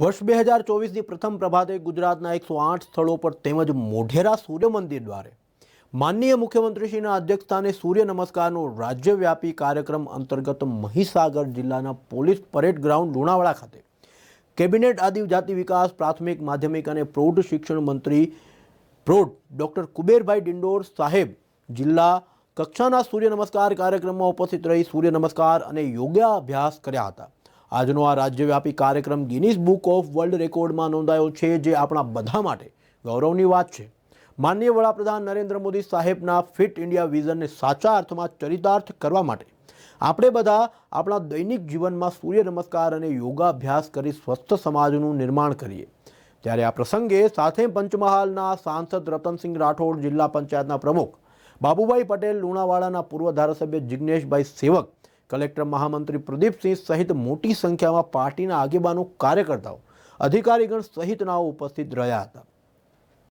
વર્ષ 2024ની પ્રથમ પ્રભાતે ગુજરાતના 108 સ્થળો પર તેમજ મોઢેરા સૂર્ય મંદિર દ્વારે માનનીય મુખ્યમંત્રીશ્રીના અધ્યક્ષસ્થાને સૂર્ય નમસ્કારનો રાજ્યવ્યાપી કાર્યક્રમ અંતર્ગત મહીસાગર જિલ્લાના પોલીસ પરેડ ગ્રાઉન્ડ લુણાવાડા ખાતે કેબિનેટ આદિજાતિ વિકાસ પ્રાથમિક માધ્યમિક અને પ્રૌઢ શિક્ષણ મંત્રી પ્રૌઢ ડૉક્ટર કુબેરભાઈ ડિંડોર સાહેબ જિલ્લા કક્ષાના સૂર્ય નમસ્કાર કાર્યક્રમમાં ઉપસ્થિત રહી સૂર્ય નમસ્કાર અને યોગાભ્યાસ કર્યા હતા। આજનો આ રાજ્યવ્યાપી કાર્યક્રમ ગિનીસ બુક ઓફ વર્લ્ડ રેકોર્ડમાં નોંધાયો છે, જે આપણા બધા માટે ગૌરવની વાત છે। માનનીય વડાપ્રધાન નરેન્દ્ર મોદી સાહેબના ફિટ ઇન્ડિયા વિઝનને સાચા અર્થમાં ચરિતાર્થ કરવા માટે આપણે બધા આપણા દૈનિક જીવનમાં સૂર્ય નમસ્કાર અને યોગાભ્યાસ કરી સ્વસ્થ સમાજનું નિર્માણ કરીએ। ત્યારે આ પ્રસંગે સાથે પંચમહાલના સાંસદ રતનસિંહ રાઠોડ, જિલ્લા પંચાયતના પ્રમુખ બાબુભાઈ પટેલ, લુણાવાડાના પૂર્વ ધારાસભ્ય જિગ્નેશભાઈ સેવક, કલેક્ટર મહામંત્રી પ્રદીપસિંહ સહિત મોટી સંખ્યામાં પાર્ટીના આગેવાનો, કાર્યકર્તાઓ, અધિકારીગણ સહિતનાઓ ઉપસ્થિત રહ્યા હતા।